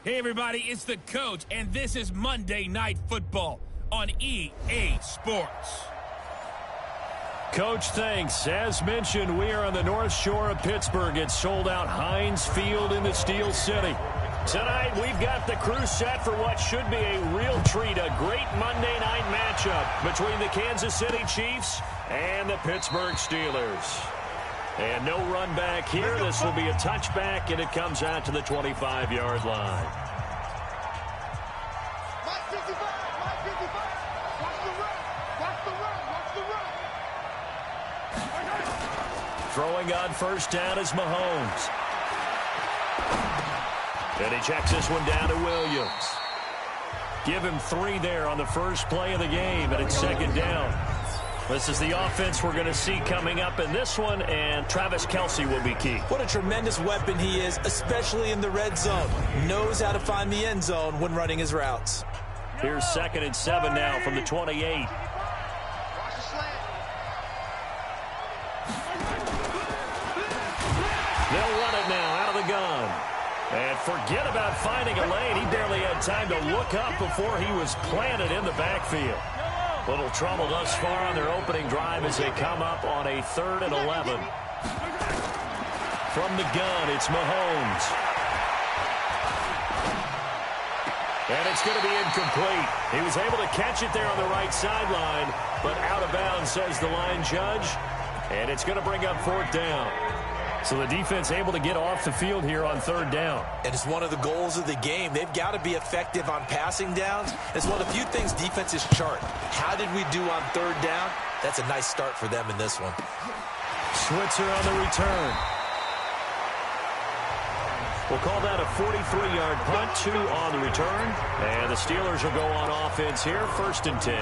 Hey, everybody, it's the coach, and this is Monday Night Football on EA Sports. Coach, thanks. As mentioned, we are on the North Shore of Pittsburgh. It's sold out Heinz Field in the Steel City. Tonight, we've got the crew set for what should be a real treat, a great Monday night matchup between the Kansas City Chiefs and the Pittsburgh Steelers. And no run back here. This will be a touchback, and it comes out to the 25-yard line. Mike 55, Mike 55. Watch the run, watch the run, watch the run. Throwing on first down is Mahomes. And he checks this one down to Williams. Give him 3 there on the first play of the game, and it's second down. This is the offense we're going to see coming up in this one, and Travis Kelce will be key. What a tremendous weapon he is, especially in the red zone. Knows how to find the end zone when running his routes. Here's 2nd and 7 now from the 28. Watch the slant. They'll run it now out of the gun. And forget about finding a lane. He barely had time to look up before he was planted in the backfield. Little trouble thus far on their opening drive as they come up on a 3rd and 11. From the gun, it's Mahomes. And it's going to be incomplete. He was able to catch it there on the right sideline, but out of bounds, says the line judge. And it's going to bring up 4th down. So the defense able to get off the field here on 3rd down. And it's one of the goals of the game. They've got to be effective on passing downs. It's one of the few things defenses chart. How did we do on 3rd down? That's a nice start for them in this one. Switzer on the return. We'll call that a 43-yard punt, 2 on the return. And the Steelers will go on offense here, 1st and 10.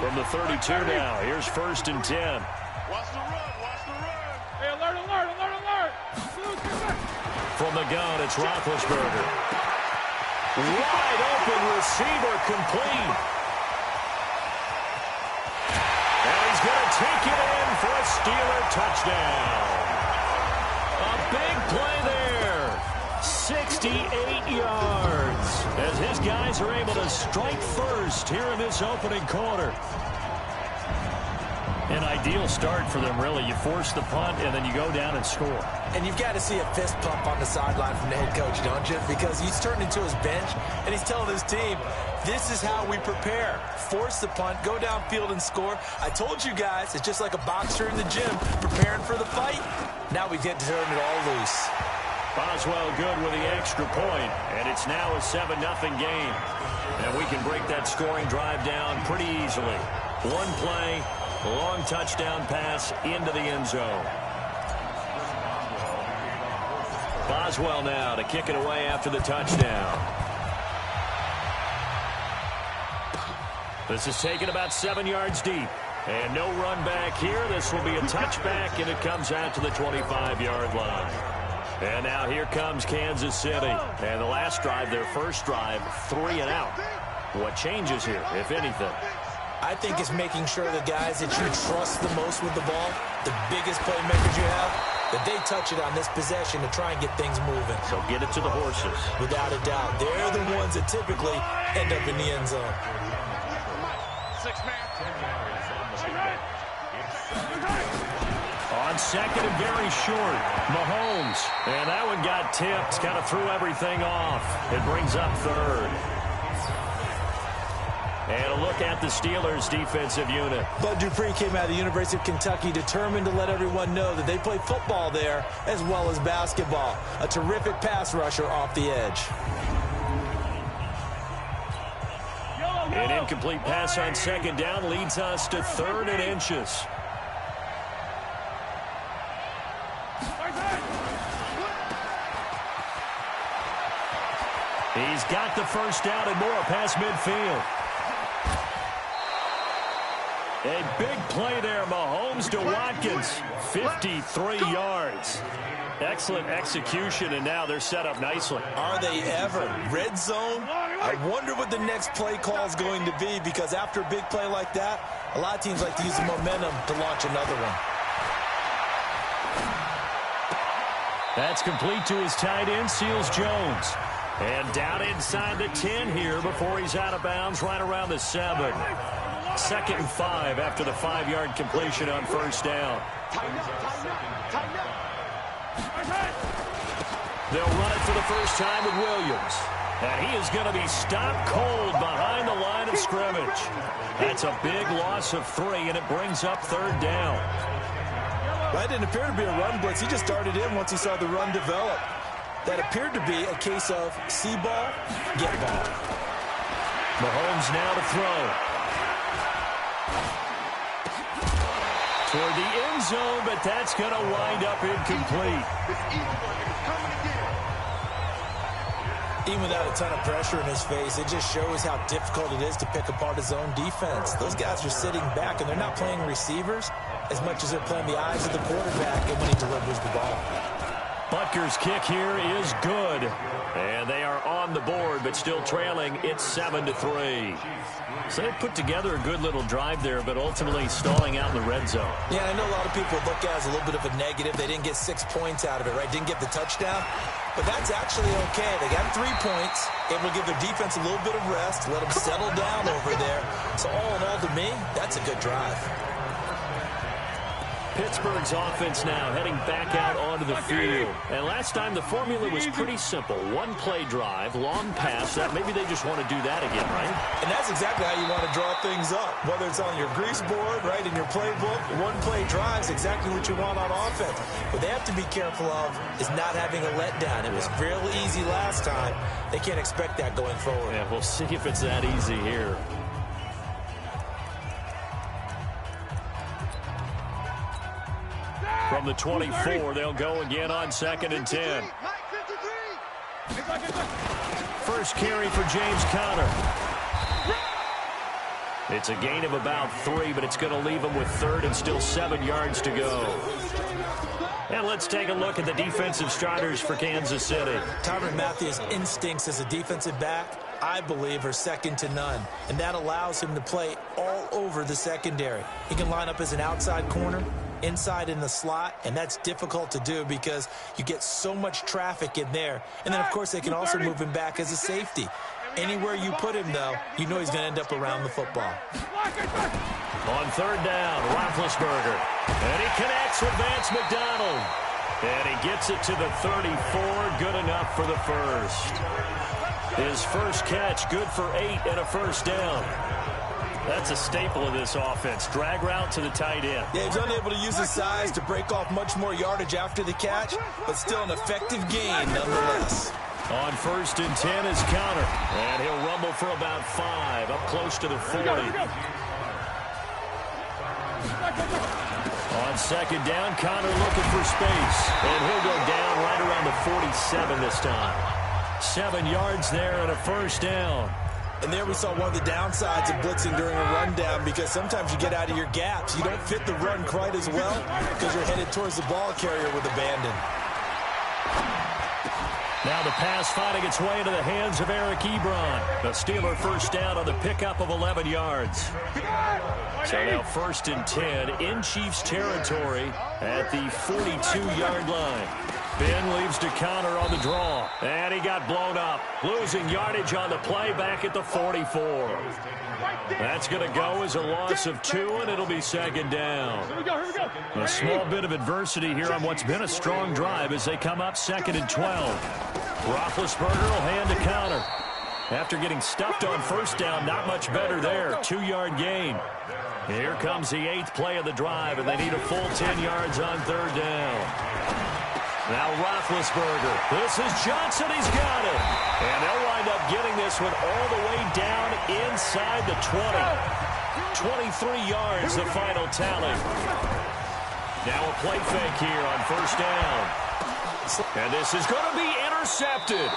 From the 32 now, here's 1st and 10. Watch the run, watch the run. Hey, alert, alert, alert, alert. From the gun, it's Roethlisberger. Wide open receiver complete. And he's going to take it in for a Steeler touchdown. A big play there. 68 yards. As his guys are able to strike first here in this opening quarter. An ideal start for them, really. You force the punt, and then you go down and score. And you've got to see a fist pump on the sideline from the head coach, don't you? Because he's turned into his bench, and he's telling his team, this is how we prepare. Force the punt, go downfield and score. I told you guys, it's just like a boxer in the gym preparing for the fight. Now we get to turn it all loose. Boswell good with the extra point, and it's now a 7-0 game. And we can break that scoring drive down pretty easily. One play. Long touchdown pass into the end zone. Boswell now to kick it away after the touchdown. This is taken about 7 yards deep. And no run back here. This will be a touchback, and it comes out to the 25-yard line. And now here comes Kansas City. And the last drive, their first drive, 3 and out. What changes here, if anything? I think it's making sure the guys that you trust the most with the ball, the biggest playmakers you have, that they touch it on this possession to try and get things moving. So get it to the horses. Without a doubt. They're the ones that typically end up in the end zone. 6-man. On 2nd and very short, Mahomes. And that one got tipped, kind of threw everything off. It brings up 3rd. And a look at the Steelers' defensive unit. Bud Dupree came out of the University of Kentucky determined to let everyone know that they play football there as well as basketball. A terrific pass rusher off the edge. An incomplete pass on 2nd down leads us to 3rd and inches. He's got the first down and more past midfield. A big play there, Mahomes to Watkins, 53 yards. Excellent execution, and now they're set up nicely. Are they ever? Red zone? I wonder what the next play call is going to be, because after a big play like that, a lot of teams like to use the momentum to launch another one. That's complete to his tight end, Seals Jones. And down inside the 10 here before he's out of bounds right around the 7. 2nd and 5 after the 5-yard completion on first down. They'll run it for the first time with Williams. And he is going to be stopped cold behind the line of scrimmage. That's a big loss of 3, and it brings up 3rd down. That didn't appear to be a run blitz. He just started in once he saw the run develop. That appeared to be a case of see ball, get ball. Mahomes now to throw. Toward the end zone, but that's going to wind up incomplete. Even without a ton of pressure in his face, it just shows how difficult it is to pick apart his own defense. Those guys are sitting back, and they're not playing receivers as much as they're playing the eyes of the quarterback and when he delivers the ball. Butker's kick here is good. And they are on the board, but still trailing. It's 7-3. So they put together a good little drive there, but ultimately stalling out in the red zone. Yeah, I know a lot of people look at it as a little bit of a negative. They didn't get 6 points out of it, right? Didn't get the touchdown. But that's actually okay. They got 3 points. Able to give their defense a little bit of rest, let them settle down over there. So all in all, to me, that's a good drive. Pittsburgh's offense now heading back out onto the field. And last time the formula was pretty simple. 1-play drive, long pass. That maybe they just want to do that again, right? And that's exactly how you want to draw things up. Whether it's on your grease board, right, in your playbook, 1-play drive is exactly what you want on offense. What they have to be careful of is not having a letdown. It was real easy last time. They can't expect that going forward. Yeah, we'll see if it's that easy here. From the 24, they'll go again on 2nd and 10. First carry for James Conner. It's a gain of about 3, but it's going to leave him with 3rd and still 7 yards to go. And let's take a look at the defensive starters for Kansas City. Tyrann Mathieu's instincts as a defensive back, I believe, are second to none. And that allows him to play all over the secondary. He can line up as an outside corner, inside in the slot, and that's difficult to do because you get so much traffic in there. And then, of course, they can also move him back as a safety. Anywhere you put him, though, you know he's going to end up around the football. On 3rd down, Roethlisberger. And he connects with Vance McDonald. And he gets it to the 34. Good enough for the first. His first catch, good for 8 and a first down. That's a staple of this offense. Drag route to the tight end. Yeah, he's unable to use his size to break off much more yardage after the catch, but still an effective gain nonetheless. On 1st and 10 is Conner. And he'll rumble for about 5, up close to the 40. On 2nd down, Conner looking for space. And he'll go down right around the 47 this time. 7 yards there and a first down. And there we saw one of the downsides of blitzing during a rundown, because sometimes you get out of your gaps. You don't fit the run quite as well because you're headed towards the ball carrier with abandon. Now the pass finding its way into the hands of Eric Ebron. The Steeler first down on the pickup of 11 yards. So now 1st and 10 in Chiefs territory at the 42-yard line. Ben leaves to Conner on the draw. And he got blown up. Losing yardage on the play back at the 44. That's going to go as a loss of 2, and it'll be 2nd down. A small bit of adversity here on what's been a strong drive as they come up 2nd and 12. Roethlisberger will hand to Conner. After getting stuffed on first down, not much better there. 2-yard gain. Here comes the 8th play of the drive, and they need a full 10 yards on 3rd down. Now Roethlisberger. This is Johnson. He's got it. And they'll wind up getting this one all the way down inside the 20. 23 yards, the final tally. Now a play fake here on first down. And this is going to be intercepted.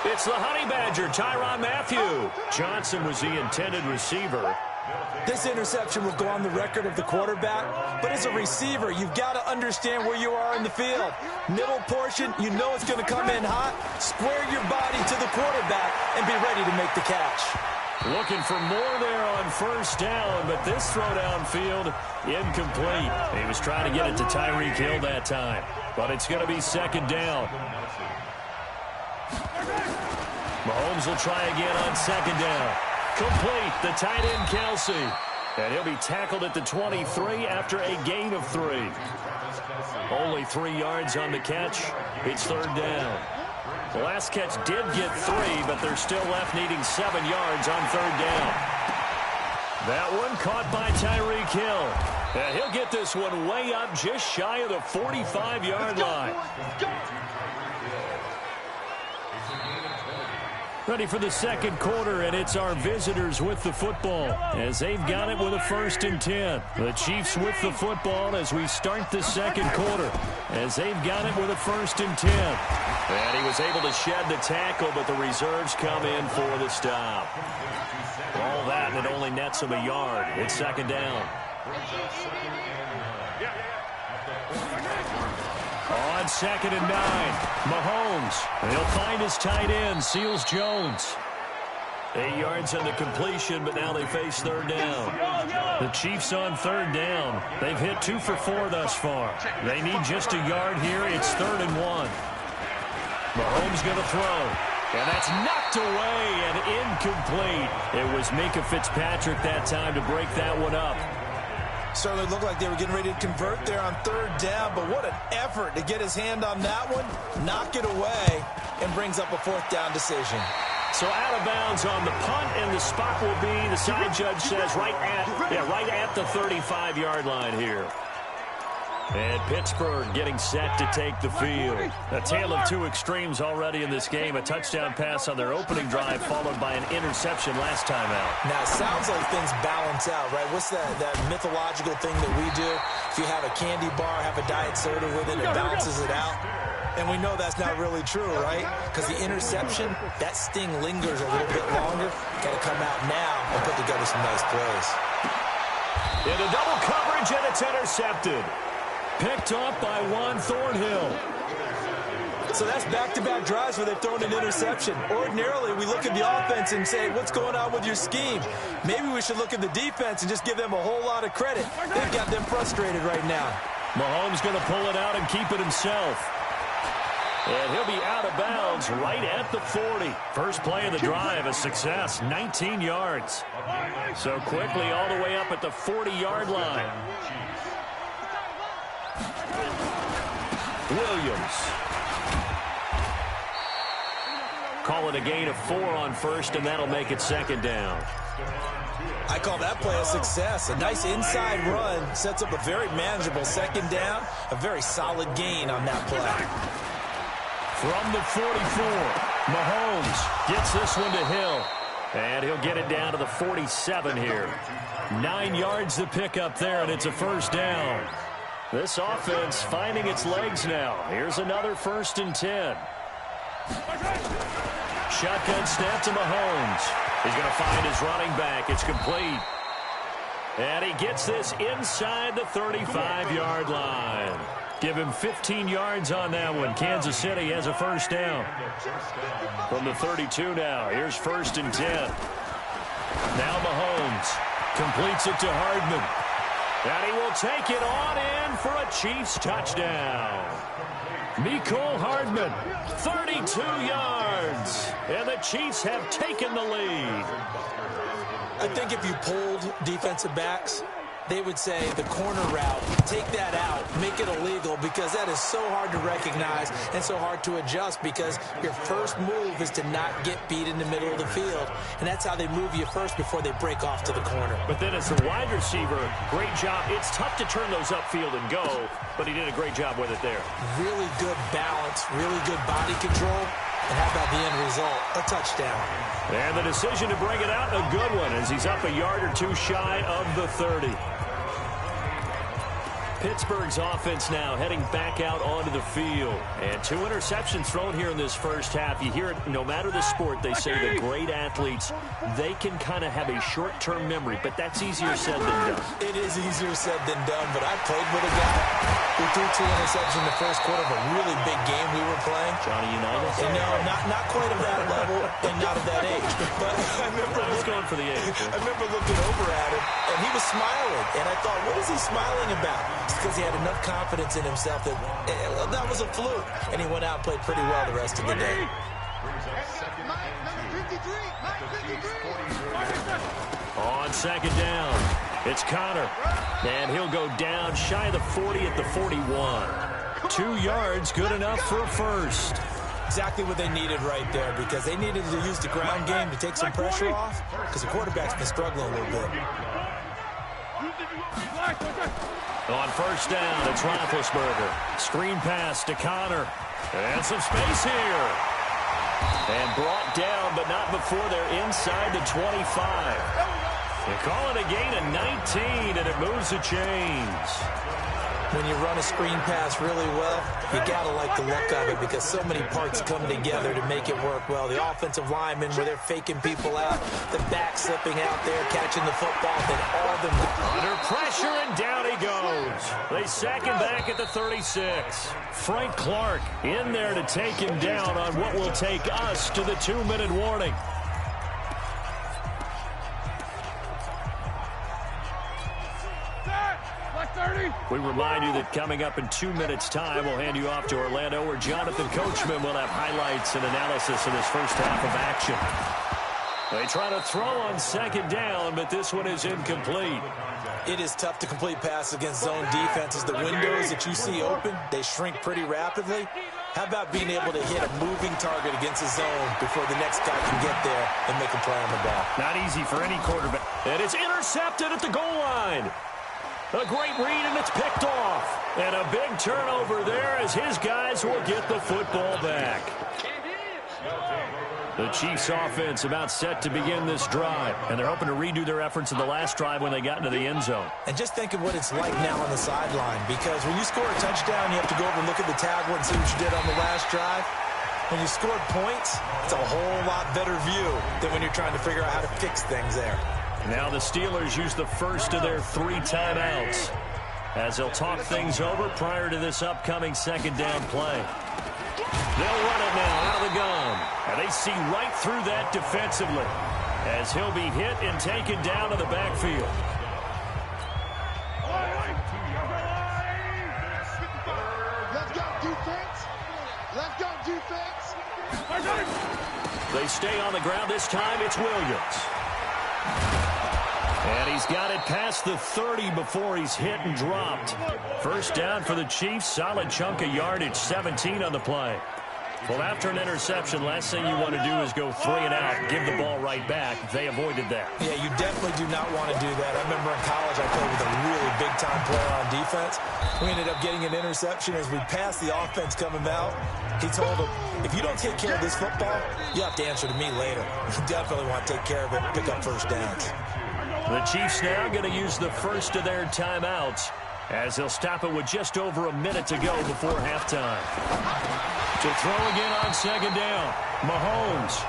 It's the Honey Badger, Tyrann Mathieu. Johnson was the intended receiver. This interception will go on the record of the quarterback, but as a receiver, you've got to understand where you are in the field. Middle portion, you know it's going to come in hot. Square your body to the quarterback and be ready to make the catch. Looking for more there on first down, but this throw downfield incomplete. He was trying to get it to Tyreek Hill that time. but it's going to be second down. Mahomes will try again on second down. Complete, the tight end Kelsey. And he'll be tackled at the 23 after a gain of 3. Only 3 yards on the catch. It's third down. The last catch did get 3, but they're still left needing 7 yards on third down. That one caught by Tyreek Hill. And he'll get this one way up just shy of the 45-yard line. Ready for the second quarter, and it's our visitors with the football as they've got it with a 1st and 10. The Chiefs with the football as we start the second quarter as they've got it with a 1st and 10. And he was able to shed the tackle, but the reserves come in for the stop. All that, and it only nets him a yard. It's second down. On 2nd and 9, Mahomes. And he'll find his tight end, Seals Jones. 8 yards on the completion, but now they face third down. The Chiefs on third down. They've hit 2 for 4 thus far. They need just a yard here. It's 3rd and 1. Mahomes going to throw. And that's knocked away and incomplete. It was Minkah Fitzpatrick that time to break that one up. Certainly looked like they were getting ready to convert there on third down, but what an effort to get his hand on that one, knock it away, and brings up a 4th down decision. So out of bounds on the punt, and the spot will be, the side judge says, right at the 35-yard line here. And Pittsburgh getting set to take the field. A tale of 2 extremes already in this game. A touchdown pass on their opening drive followed by an interception last time out. Now, it sounds like things balance out, right? What's that mythological thing that we do? If you have a candy bar, have a diet soda with it, it balances it out. And we know that's not really true, right? Because the interception, that sting lingers a little bit longer. Got to come out now and put together some nice plays. Into double coverage, and it's intercepted. Picked off by Juan Thornhill. So that's back-to-back drives where they've thrown an interception. Ordinarily, we look at the offense and say, what's going on with your scheme? Maybe we should look at the defense and just give them a whole lot of credit. They've got them frustrated right now. Mahomes going to pull it out and keep it himself. And he'll be out of bounds right at the 40. First play of the drive, a success, 19 yards. So quickly all the way up at the 40-yard line. Williams. Call it a gain of 4 on first, and that'll make it second down. I call that play a success. A nice inside run sets up a very manageable second down. A very solid gain on that play. From the 44, Mahomes gets this one to Hill. And he'll get it down to the 47 here. 9 yards to pick up there, and it's a first down. This offense finding its legs now. Here's another 1st and 10. Shotgun snap to Mahomes. He's going to find his running back. It's complete. And he gets this inside the 35-yard line. Give him 15 yards on that one. Kansas City has a first down. From the 32 now. Here's 1st and 10. Now Mahomes completes it to Hardman. And he will take it on in for a Chiefs touchdown. Mecole Hardman, 32 yards. And the Chiefs have taken the lead. I think if you polled defensive backs, they would say the corner route, take that out, make it illegal, because that is so hard to recognize and so hard to adjust, because your first move is to not get beat in the middle of the field. And that's how they move you first before they break off to the corner. But then as the wide receiver, great job. It's tough to turn those upfield and go, but he did a great job with it there. Really good balance, really good body control. And how about the end result? A touchdown. And the decision to bring it out, a good one, as he's up a yard or 2 shy of the 30. Pittsburgh's offense now heading back out onto the field. And 2 interceptions thrown here in this first half. You hear it, no matter the sport, they say the great athletes, they can kind of have a short-term memory, but that's easier said than done. It is easier said than done, but I played with a guy who threw 2 interceptions in the first quarter of a really big game we were playing. Johnny Unitas? And no, not quite of that level and not of that age. But I was going for the age. I remember looking over at him, and he was smiling. And I thought, what is he smiling about? It's because he had enough confidence in himself that that was a fluke, and he went out and played pretty well the rest of the day. On second down, it's Connor, and he'll go down shy of the 40 at the 41. 2 yards, good enough for a first. Exactly what they needed right there, because they needed to use the ground game to take some pressure off, because the quarterback's been struggling a little bit. On first down, it's Roethlisberger. Screen pass to Connor. And some space here. And brought down, but not before they're inside the 25. They call it a gain of 19, and it moves the chains. When you run a screen pass really well, you got to like the look of it because so many parts come together to make it work well. The offensive linemen, where they're faking people out, the back slipping out there, catching the football, then all of them under pressure, and down he goes. They sack him back at the 36. Frank Clark in there to take him down on what will take us to the 2-minute warning. We remind you that coming up in 2 minutes' time, we'll hand you off to Orlando, where Jonathan Coachman will have highlights and analysis of this first half of action. They try to throw on second down, but this one is incomplete. It is tough to complete passes against zone defenses. The windows that you see open, they shrink pretty rapidly. How about being able to hit a moving target against a zone before the next guy can get there and make a play on the ball? Not easy for any quarterback. And it's intercepted at the goal line. A great read, and it's picked off. And a big turnover there as his guys will get the football back. The Chiefs offense about set to begin this drive, and they're hoping to redo their efforts in the last drive when they got into the end zone. And just think of what it's like now on the sideline, because when you score a touchdown, you have to go over and look at the tablet and see what you did on the last drive. When you scored points, it's a whole lot better view than when you're trying to figure out how to fix things there. Now the Steelers use the first of their 3 timeouts as they'll talk things over prior to this upcoming second down play. They'll run it now out of the gun. And they see right through that defensively as he'll be hit and taken down to the backfield. Let's go, defense. Let's go, defense. They stay on the ground. This time it's Williams. And he's got it past the 30 before he's hit and dropped. First down for the Chiefs. Solid chunk of yardage, 17 on the play. Well, after an interception, last thing you want to do is go 3 and out, give the ball right back. They avoided that. Yeah, you definitely do not want to do that. I remember in college I played with a really big-time player on defense. We ended up getting an interception as we passed the offense coming out. He told him, if you don't take care of this football, you have to answer to me later. You definitely want to take care of it and pick up first downs. The Chiefs now going to use the first of their timeouts as they'll stop it with just over a minute to go before halftime. To throw again on second down, Mahomes.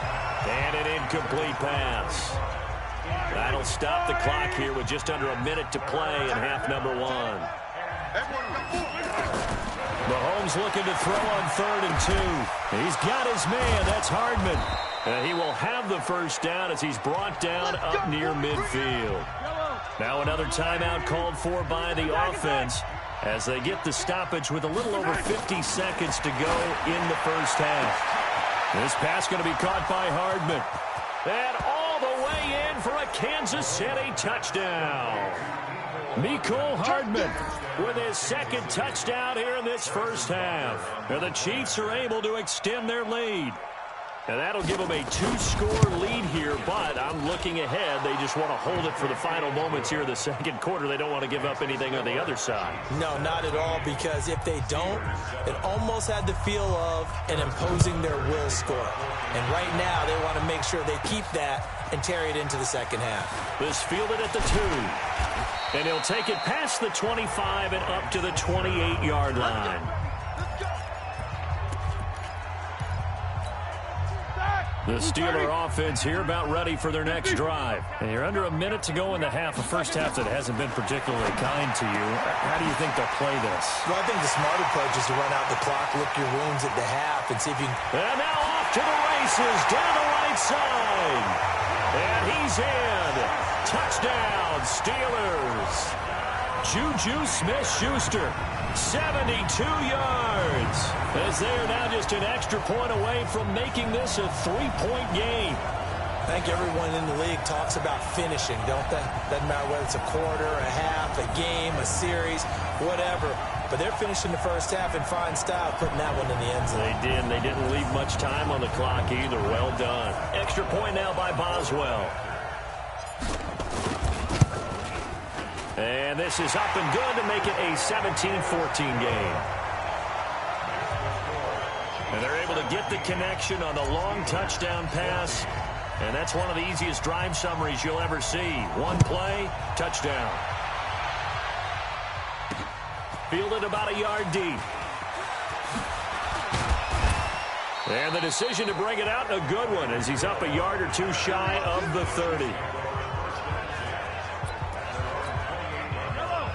And an incomplete pass. That'll stop the clock here with just under a minute to play in half number 1. Mahomes looking to throw on 3rd and 2. He's got his man. That's Hardman. And he will have the first down as he's brought down up near midfield. Now another timeout called for by the offense as they get the stoppage with a little over 50 seconds to go in the first half. This pass going to be caught by Hardman. And all the way in for a Kansas City touchdown. Mecole Hardman with his second touchdown here in this first half. And the Chiefs are able to extend their lead. And that'll give them a 2-score lead here, but I'm looking ahead. They just want to hold it for the final moments here in the second quarter. They don't want to give up anything on the other side. No, not at all, because if they don't, it almost had the feel of an imposing their will score. And right now, they want to make sure they keep that and carry it into the second half. This fielded at the 2. And he'll take it past the 25 and up to the 28-yard line. The Steeler offense here about ready for their next drive. And you're under a minute to go in the half, a first half that hasn't been particularly kind to you. How do you think they'll play this? Well, I think the smart approach is to run out the clock, lick your wounds at the half, and see if you can... And now off to the races, down the right side. And he's in. Touchdown, Steelers. Juju Smith-Schuster, 72 yards. As they are now just an extra point away from making this a 3-point game. I think everyone in the league talks about finishing, don't they? Doesn't matter whether it's a quarter, a half, a game, a series, whatever. But they're finishing the first half in fine style, putting that one in the end zone. They did, and they didn't leave much time on the clock either. Well done. Extra point now by Boswell. And this is up and good to make it a 17-14 game. And they're able to get the connection on the long touchdown pass. And that's one of the easiest drive summaries you'll ever see. One play, touchdown. Fielded about a yard deep. And the decision to bring it out, a good one, as he's up a yard or two shy of the 30.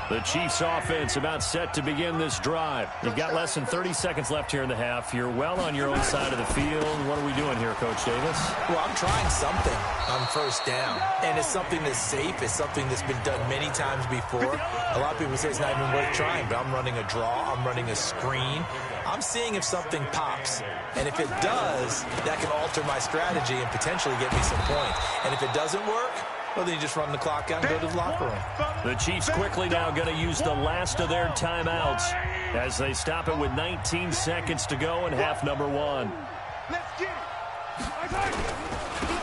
The Chiefs offense about set to begin this drive. You've got less than 30 seconds left here in the half. You're well on your own side of the field. What are we doing here, Coach Davis? Well, I'm trying something on first down. And it's something that's safe. It's something that's been done many times before. A lot of people say it's not even worth trying, but I'm running a draw. I'm running a screen. I'm seeing if something pops. And if it does, that can alter my strategy and potentially get me some points. And if it doesn't work, well, then you just run the clock out and go to the locker room. The Chiefs quickly now going to use the last of their timeouts as they stop it with 19 seconds to go in half number one.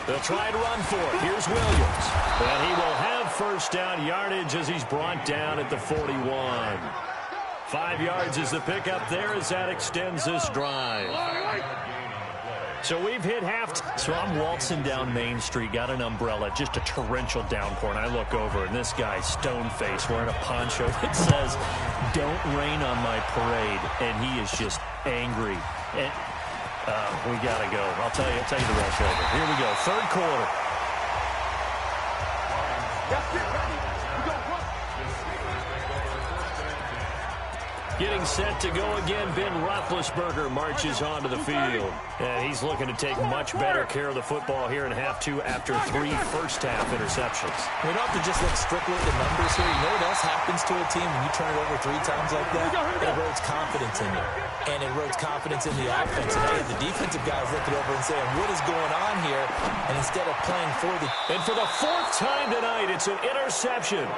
They'll try to run for it. Here's Williams. And he will have first down yardage as he's brought down at the 41. 5 yards is the pickup there as that extends this drive. So we've hit half. So I'm waltzing down Main Street, got an umbrella, just a torrential downpour, and I look over, and this guy's stone-faced wearing a poncho that says, "Don't rain on my parade," and he is just angry. And we got to go. I'll tell you the rest later. Here we go, third quarter. Getting set to go again, Ben Roethlisberger marches onto the field. And he's looking to take much better care of the football here in half two after 3 first-half interceptions. We don't have to just look strictly at the numbers here. You know what else happens to a team when you turn it over 3 times like that? It erodes confidence in you. And it erodes confidence in the offense. And hey, the defensive guys looking over and saying, what is going on here? And instead of playing for the... And for the 4th time tonight, it's an interception.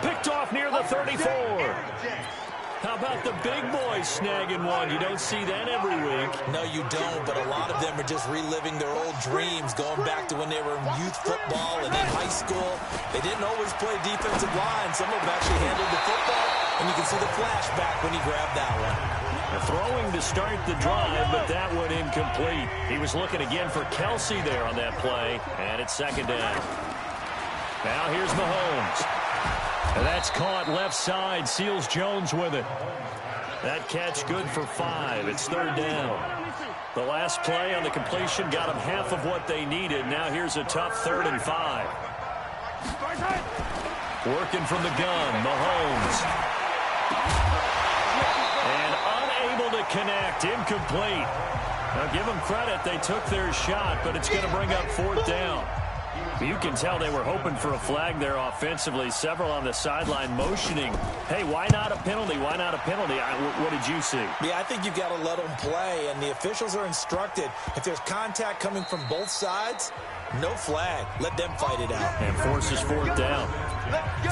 Picked off near the 34. How about the big boys snagging one? You don't see that every week. No, you don't, but a lot of them are just reliving their old dreams, going back to when they were in youth football and in high school. They didn't always play defensive line. Some of them actually handled the football, and you can see the flashback when he grabbed that one. Throwing to start the drive, but that one incomplete. He was looking again for Kelsey there on that play, and it's second down. Now here's Mahomes. And that's caught left side. Seals Jones with it. That catch good for 5. It's third down. The last play on the completion got them half of what they needed. Now here's a tough 3rd and 5. Working from the gun, Mahomes. And unable to connect. Incomplete. Now give them credit. They took their shot, but it's going to bring up 4th down. You can tell they were hoping for a flag there offensively. Several on the sideline motioning. Hey, why not a penalty? Why not a penalty? What did you see? Yeah, I think you've got to let them play, and the officials are instructed. If there's contact coming from both sides, no flag. Let them fight it out. And forces 4th down.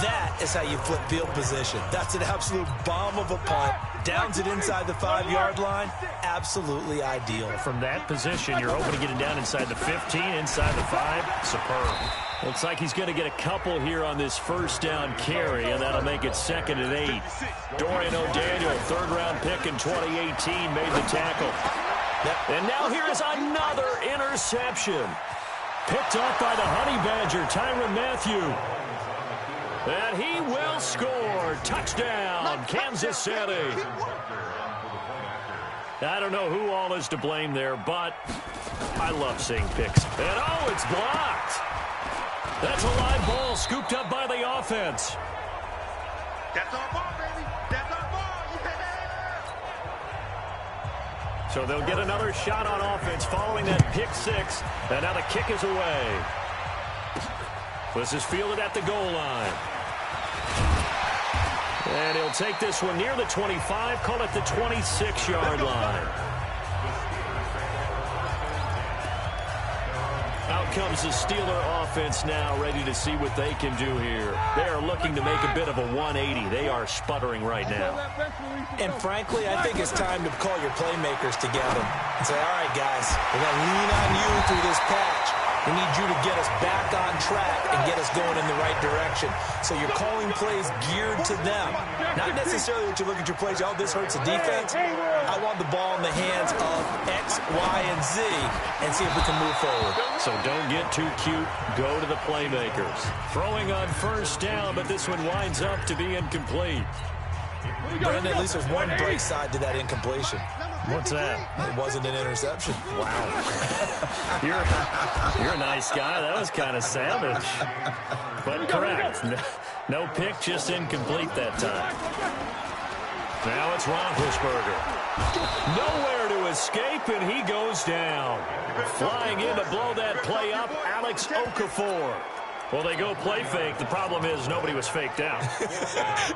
That is how you flip field position. That's an absolute bomb of a punt. Downs it inside the 5-yard line. Absolutely ideal. From that position, you're hoping to get it down inside the 15, inside the 5. Superb. Looks like he's going to get a couple here on this first down carry, and that'll make it 2nd and 8. Dorian O'Daniel, 3rd-round pick in 2018, made the tackle. And now here is another interception. Picked up by the Honey Badger, Tyrann Mathieu. And he will score. Touchdown, Kansas City. I don't know who all is to blame there, but I love seeing picks. And oh, it's blocked. That's a live ball scooped up by the offense. That's our ball, baby. That's our ball. Yeah. So they'll get another shot on offense following that pick 6. And now the kick is away. This is fielded at the goal line. And he'll take this one near the 25, call it the 26-yard line. Out comes the Steeler offense now, ready to see what they can do here. They are looking to make a bit of a 180. They are sputtering right now. And frankly, I think it's time to call your playmakers together and say, all right, guys, we're going to lean on you through this patch. We need you to get us back on track and get us going in the right direction. So you're calling plays geared to them. Not necessarily that you look at your plays, oh, this hurts the defense. I want the ball in the hands of X, Y, and Z and see if we can move forward. So don't get too cute. Go to the playmakers. Throwing on first down, but this one winds up to be incomplete. Brandon, at least there's one bright side to that incompletion. What's that? It wasn't an interception. Wow. You're a nice guy. That was kind of savage. But correct. No pick, just incomplete that time. Now it's Roethlisberger. Nowhere to escape, and he goes down. Flying in to blow that play up, Alex Okafor. Well, they go play fake. The problem is nobody was faked out.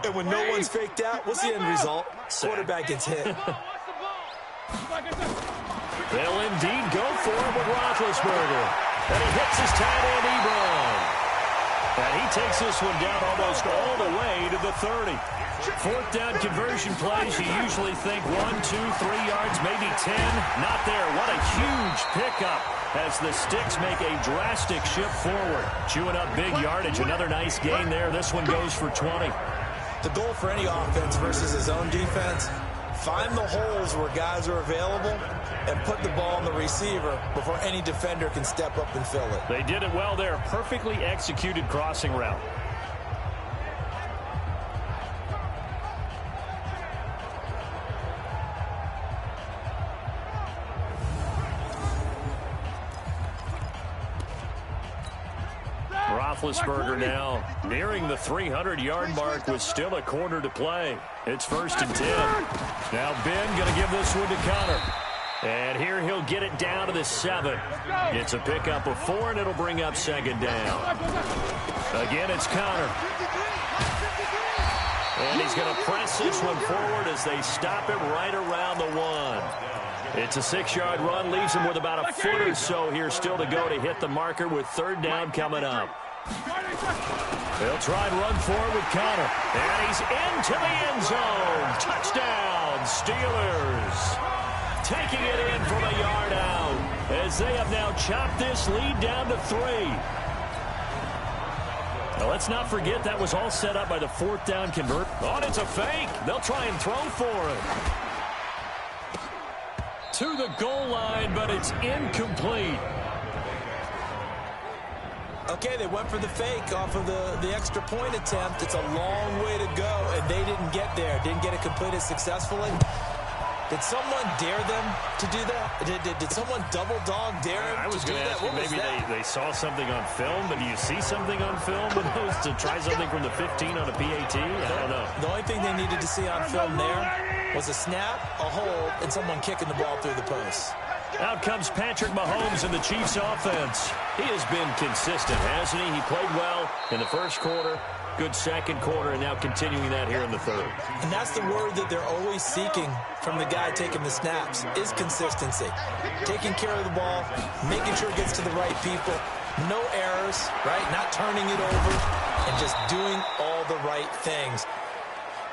And when no one's faked out, what's the end result? Quarterback gets hit. They'll indeed go for it with Roethlisberger. And he hits his tight end, Ebron. And he takes this one down almost all the way to the 30. Fourth down conversion plays, you usually think 1, 2, 3 yards, maybe 10. Not there. What a huge pickup as the Sticks make a drastic shift forward. Chewing up big yardage. Another nice gain there. This one goes for 20. The goal for any offense versus his own defense, find the holes where guys are available and put the ball on the receiver before any defender can step up and fill it. They did it well there. Perfectly executed crossing route. Roethlisberger now nearing the 300-yard mark with still a quarter to play. It's 1st and 10. Now Ben going to give this one to Connor. And here he'll get it down to the 7. It's a pickup of 4, and it'll bring up 2nd down. Again, it's Connor. And he's going to press this one forward as they stop him right around the 1. It's a 6-yard run, leaves him with about a foot or so here still to go to hit the marker with 3rd down coming up. They'll try and run forward with Connor. And he's into the end zone. Touchdown, Steelers. Taking it in from a yard out as they have now chopped this lead down to 3. Now, let's not forget that was all set up by the 4th down convert. Oh, it's a fake. They'll try and throw for it. To the goal line, but it's incomplete. Okay, they went for the fake off of the extra point attempt. It's a long way to go, and they didn't get there. Didn't get it completed successfully. Did someone dare them to do that? Did someone double dog dare them I was to do going to that? ask you, maybe they saw something on film, but do you see something on film with those to try something from the 15 on a PAT? I don't know. The only thing they needed to see on film there was a snap, a hold, and someone kicking the ball through the post. Out comes Patrick Mahomes in the Chiefs offense. He has been consistent, hasn't he? He played well in the first quarter, good second quarter, and now continuing that here in the 3rd. And that's the word that they're always seeking from the guy taking the snaps, is consistency. Taking care of the ball, making sure it gets to the right people, no errors, right? Not turning it over, and just doing all the right things.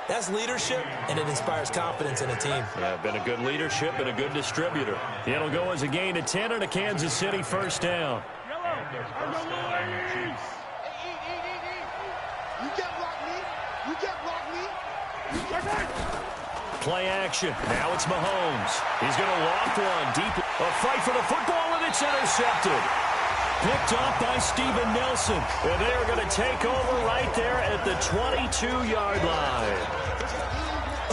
That's leadership, and it inspires confidence in a team. Yeah, been a good leadership and a good distributor. It'll go as a gain of 10 and a Kansas City 1st down. Play action. Now it's Mahomes. He's going to loft one deep. A fight for the football, and it's intercepted. Picked off by Steven Nelson. And they are going to take over right there at the 22-yard line.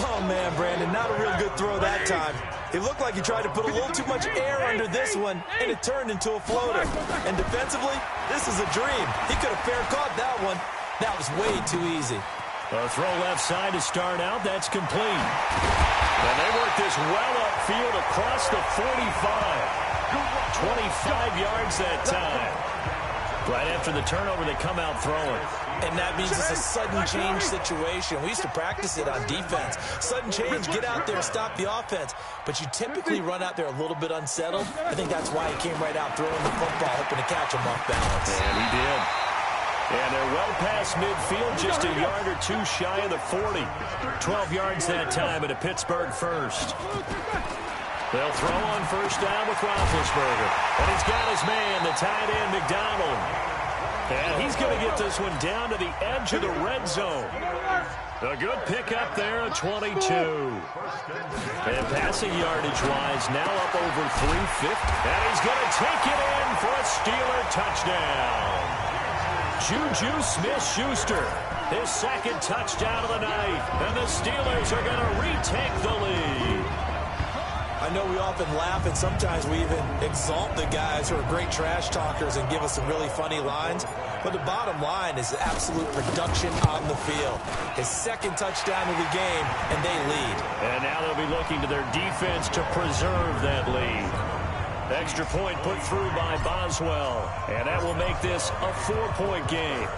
Oh, man, Brandon, not a real good throw that time. It looked like he tried to put a little too much air under this one, and it turned into a floater. And defensively, this is a dream. He could have fair caught that one. That was way too easy. A throw left side to start out. That's complete. And they work this well upfield across the 45. 25 yards that time. Right after the turnover, they come out throwing. And that means it's a sudden change situation. We used to practice it on defense. Sudden change, get out there, stop the offense. But you typically run out there a little bit unsettled. I think that's why he came right out throwing the football, hoping to catch him off balance. And he did. And they're well past midfield, just a yard or two shy of the 40. 12 yards that time at a Pittsburgh first. They'll throw on first down with Roethlisberger. And he's got his man, the tight end, McDonald. And he's going to get this one down to the edge of the red zone. A good pickup there at 22. And passing yardage-wise, now up over 350. And he's going to take it in for a Steeler touchdown. Juju Smith-Schuster, his second touchdown of the night. And the Steelers are going to retake the lead. I know we often laugh, and sometimes we even exalt the guys who are great trash talkers and give us some really funny lines. But the bottom line is absolute production on the field. His second touchdown of the game, and they lead. And now they'll be looking to their defense to preserve that lead. Extra point put through by Boswell. And that will make this a 4-point game.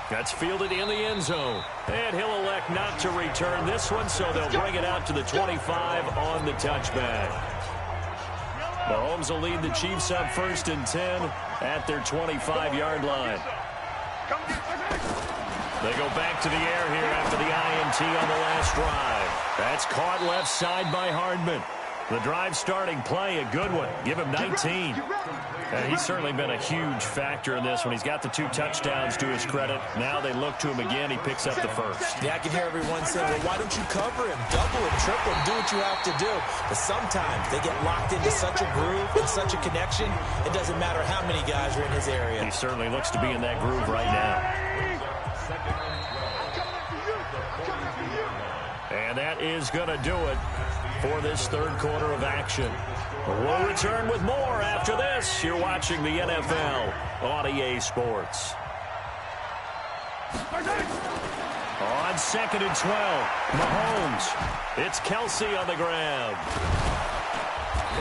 That's fielded in the end zone. And he'll elect not to return this one, so they'll bring it out to the 25 on the touchback. Mahomes will lead the Chiefs up 1st and 10 at their 25-yard line. They go back to the air here after the INT on the last drive. That's caught left side by Hardman. The drive starting play, a good one. Give him 19. And he's certainly been a huge factor in this one. He's got the 2 touchdowns to his credit. Now they look to him again. He picks up the first. Yeah, I can hear everyone saying, well, why don't you cover him, double him, triple him, do what you have to do. But sometimes they get locked into such a groove and such a connection, it doesn't matter how many guys are in his area. He certainly looks to be in that groove right now. And that is going to do it for this third quarter of action. We'll return with more after this. You're watching the NFL on EA Sports. On 2nd and 12, Mahomes. It's Kelsey on the ground.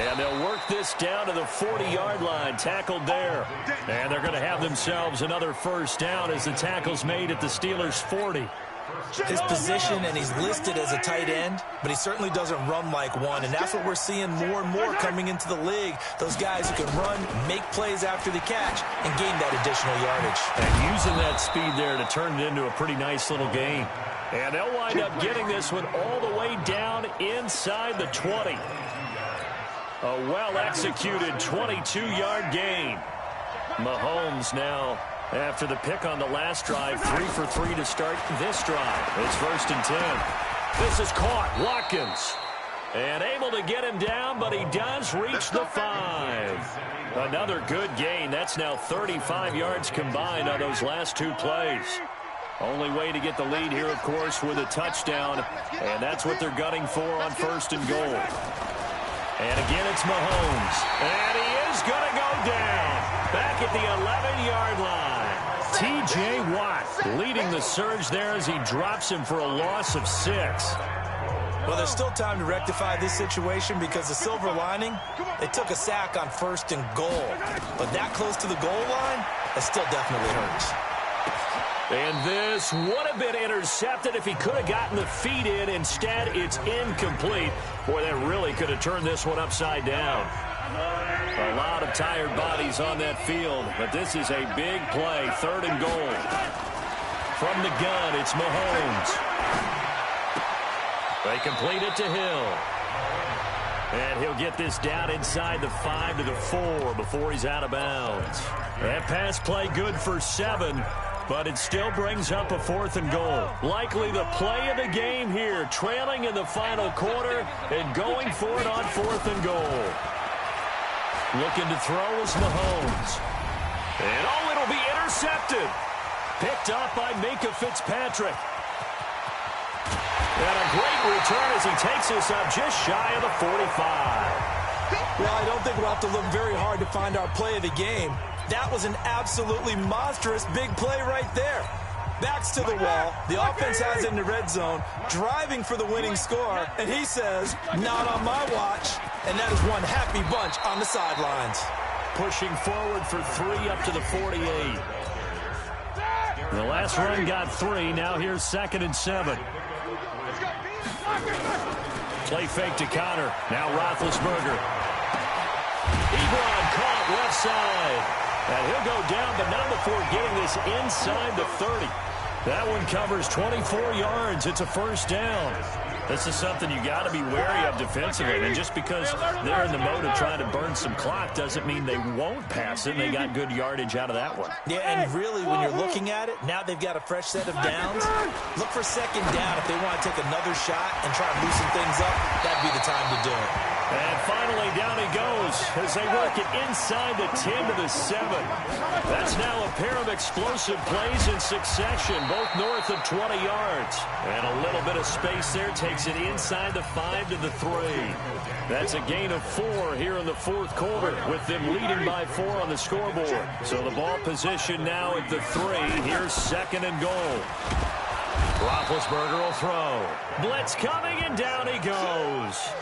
And they'll work this down to the 40-yard line, tackled there. And they're going to have themselves another first down as the tackle's made at the Steelers' 40. His position, and he's listed as a tight end, but he certainly doesn't run like one, and that's what we're seeing more and more coming into the league. Those guys who can run, make plays after the catch, and gain that additional yardage. And using that speed there to turn it into a pretty nice little game. And they'll wind up getting this one all the way down inside the 20. A well-executed 22-yard gain. Mahomes now, after the pick on the last drive, 3 for 3 to start this drive. It's 1st and 10. This is caught. Watkins. And able to get him down, but he does reach the 5. Another good gain. That's now 35 yards combined on those last 2 plays. Only way to get the lead here, of course, with a touchdown. And that's what they're gunning for on 1st and goal. And again, it's Mahomes. And he is going to go down. Back at the 11-yard line. T.J. Watt leading the surge there as he drops him for a loss of 6. Well, there's still time to rectify this situation because the silver lining, they took a sack on 1st and goal. But that close to the goal line, it still definitely hurts. And this would have been intercepted if he could have gotten the feet in. Instead, it's incomplete. Boy, that really could have turned this one upside down. A lot of tired bodies on that field, but this is a big play. 3rd and goal. From the gun, it's Mahomes. They complete it to Hill. And he'll get this down inside the 5 to the 4 before he's out of bounds. That pass play good for 7. But it still brings up a 4th and goal. Likely the play of the game here, trailing in the final quarter and going for it on 4th and goal. Looking to throw is Mahomes. And oh, it'll be intercepted. Picked up by Minka Fitzpatrick. And a great return as he takes us up just shy of the 45. Well, I don't think we'll have to look very hard to find our play of the game. That was an absolutely monstrous big play right there. Backs to the wall. The offense has it in the red zone, driving for the winning score. And he says, not on my watch. And that is one happy bunch on the sidelines. pushing forward for 3 up to the 48. The last run got 3. Now here's 2nd and 7. Play fake to Connor. Now Roethlisberger. Ebron caught left side. And he'll go down, but not before getting this inside the 30. That one covers 24 yards. It's a first down. This is something you got to be wary of defensively. And just because they're in the mode of trying to burn some clock doesn't mean they won't pass it. They got good yardage out of that one. Yeah, and really, when you're looking at it, now they've got a fresh set of downs. Look for 2nd down if they want to take another shot and try and loosen things up. That'd be the time to do it. And finally, down he goes as they work it inside the 10 to the 7. That's now a pair of explosive plays in succession, both north of 20 yards. And a little bit of space there takes it inside the 5 to the 3. That's a gain of 4 here in the 4th quarter, with them leading by 4 on the scoreboard. So the ball position now at the 3. Here's 2nd and goal. Roethlisberger will throw. Blitz coming, and down he goes.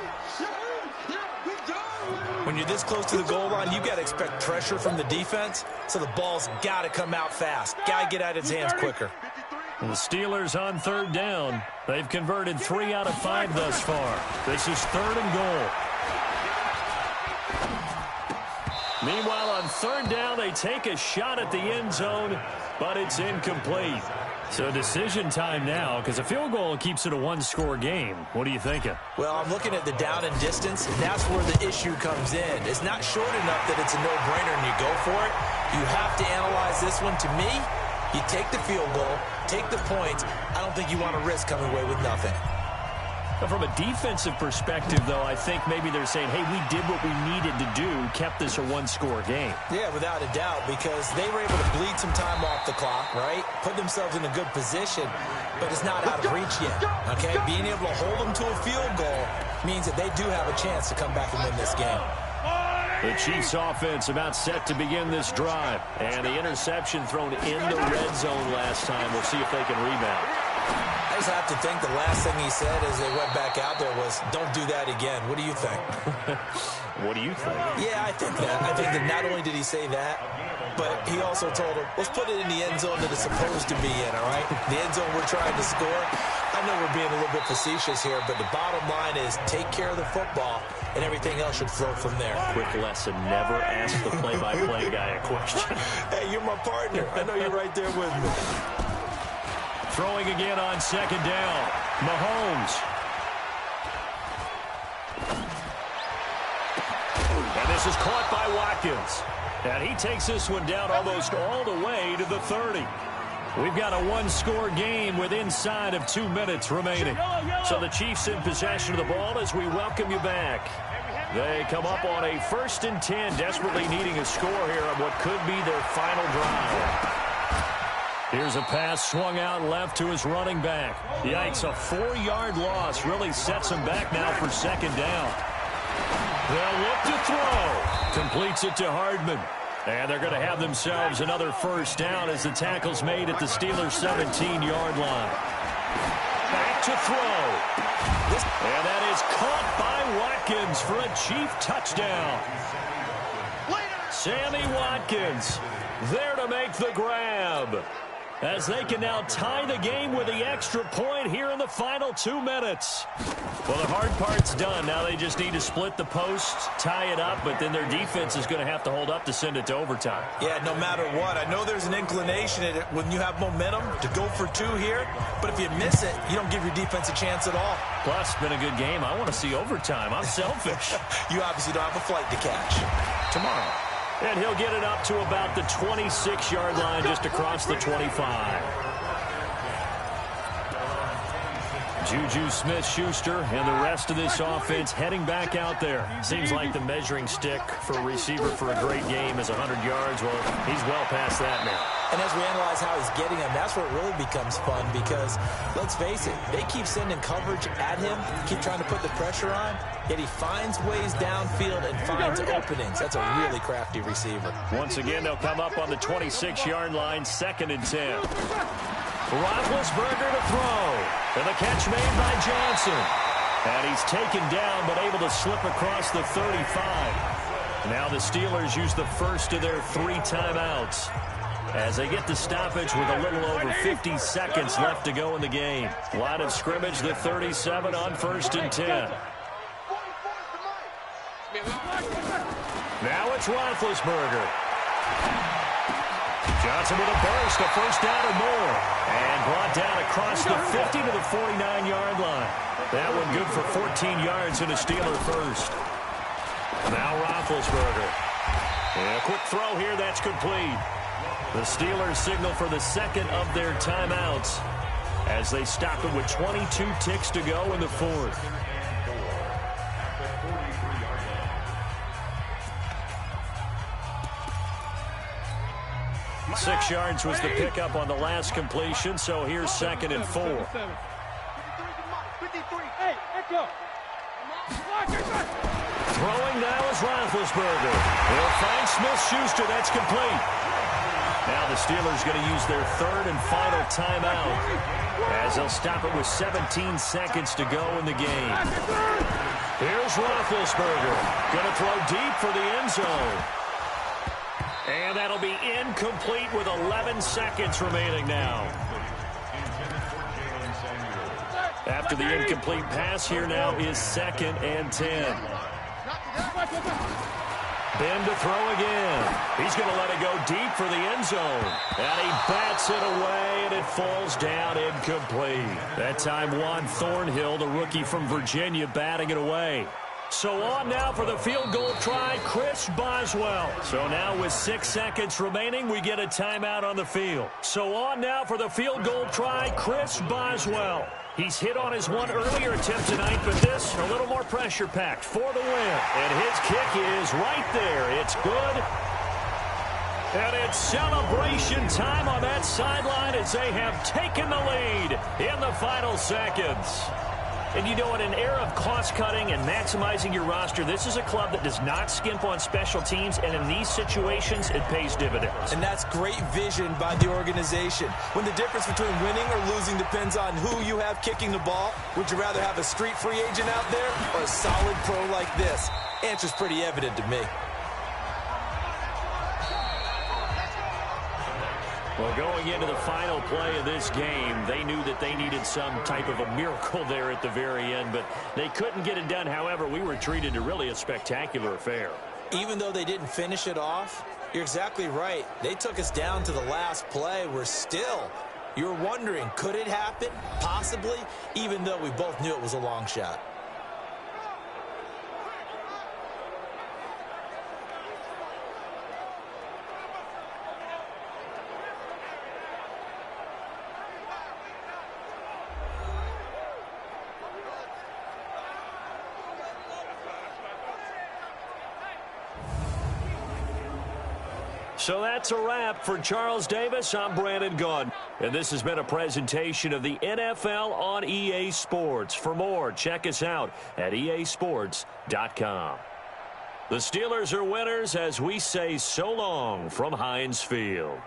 When you're this close to the goal line, you've got to expect pressure from the defense, so the ball's got to come out fast. Got to get out of its hands quicker. The Steelers on 3rd down. They've converted 3 out of 5 thus far. This is 3rd and goal. Meanwhile, on 3rd down, they take a shot at the end zone, but it's incomplete. So decision time now, because a field goal keeps it a 1-score game. What are you thinking? Well, I'm looking at the down and distance, and that's where the issue comes in. It's not short enough that it's a no-brainer and you go for it. You have to analyze this one. To me, you take the field goal, take the points. I don't think you want to risk coming away with nothing. But from a defensive perspective, though, I think maybe they're saying, hey, we did what we needed to do, kept this a 1-score game. Yeah, without a doubt, because they were able to bleed some time off the clock, right? Put themselves in a good position, but it's not out of reach yet, okay? Being able to hold them to a field goal means that they do have a chance to come back and win this game. The Chiefs offense about set to begin this drive. And the interception thrown in the red zone last time. We'll see if they can rebound. I just have to think the last thing he said as they went back out there was, don't do that again. What do you think? What do you think? Yeah, I think that. I think that not only did he say that, but he also told him, let's put it in the end zone that it's supposed to be in, all right? The end zone we're trying to score. I know we're being a little bit facetious here, but the bottom line is take care of the football, and everything else should flow from there. Quick lesson, never ask the play-by-play guy a question. Hey, you're my partner. I know you're right there with me. Throwing again on 2nd down. Mahomes. And this is caught by Watkins. And he takes this one down almost all the way to the 30. We've got a 1-score game with inside of 2 minutes remaining. So the Chiefs in possession of the ball as we welcome you back. They come up on a 1st and 10, desperately needing a score here on what could be their final drive. Here's a pass swung out left to his running back. Yikes, a 4-yard loss really sets him back now for 2nd down. They'll look to throw. Completes it to Hardman. And they're going to have themselves another first down as the tackle's made at the Steelers' 17-yard line. Back to throw. And that is caught by Watkins for a Chief touchdown. Sammy Watkins there to make the grab, as they can now tie the game with the extra point here in the final 2 minutes. Well, the hard part's done. Now they just need to split the post, tie it up, but then their defense is going to have to hold up to send it to overtime. Yeah, no matter what. I know there's an inclination in it when you have momentum to go for 2 here, but if you miss it, you don't give your defense a chance at all. Plus, it's been a good game. I want to see overtime. I'm selfish. You obviously don't have a flight to catch. Tomorrow. And he'll get it up to about the 26-yard line, just across the 25. Juju Smith-Schuster and the rest of this offense heading back out there. Seems like the measuring stick for a receiver for a great game is 100 yards. Well, he's well past that now. And as we analyze how he's getting them, that's where it really becomes fun because, let's face it, they keep sending coverage at him, keep trying to put the pressure on, yet he finds ways downfield and finds openings. That's a really crafty receiver. Once again, they'll come up on the 26-yard line, 2nd and 10. Roethlisberger to throw. And the catch made by Johnson. And he's taken down but able to slip across the 35. Now the Steelers use the first of their 3 timeouts as they get the stoppage with a little over 50 seconds left to go in the game. Line of scrimmage, the 37 on 1st and 10. Now it's Roethlisberger. Johnson with a burst, a first down or more. And brought down across the 50 to the 49-yard line. That one good for 14 yards and a Steeler first. Now Roethlisberger. And a quick throw here, that's complete. The Steelers signal for the second of their timeouts as they stop it with 22 ticks to go in the 4th. Six yards was the pickup on the last completion, so here's 2nd and 4. Throwing now is Roethlisberger. He'll find Smith-Schuster. That's complete. Now the Steelers going to use their 3rd and final timeout as they'll stop it with 17 seconds to go in the game. Here's Roethlisberger. Going to throw deep for the end zone. And that'll be incomplete with 11 seconds remaining now. After the incomplete pass, here now is 2nd and 10. Ben to throw again. He's going to let it go deep for the end zone. And he bats it away, and it falls down incomplete. That time, Juan Thornhill, the rookie from Virginia, batting it away. So on now for the field goal try, Chris Boswell. So now with 6 seconds remaining, we get a timeout on the field. So on now for the field goal try, Chris Boswell. He's hit on his one earlier attempt tonight, but this a little more pressure-packed for the win. And his kick is right there. It's good. And it's celebration time on that sideline as they have taken the lead in the final seconds. And you know, in an era of cost-cutting and maximizing your roster, this is a club that does not skimp on special teams, and in these situations, it pays dividends. And that's great vision by the organization. When the difference between winning or losing depends on who you have kicking the ball, would you rather have a street free agent out there or a solid pro like this? Answer's pretty evident to me. Well, going into the final play of this game, they knew that they needed some type of a miracle there at the very end, but they couldn't get it done. However, we were treated to really a spectacular affair. Even though they didn't finish it off, you're exactly right. They took us down to the last play. We're still, you're wondering, could it happen? Possibly, even though we both knew it was a long shot. So that's a wrap for Charles Davis. I'm Brandon Gaudin. And this has been a presentation of the NFL on EA Sports. For more, check us out at easports.com. The Steelers are winners as we say so long from Heinz Field.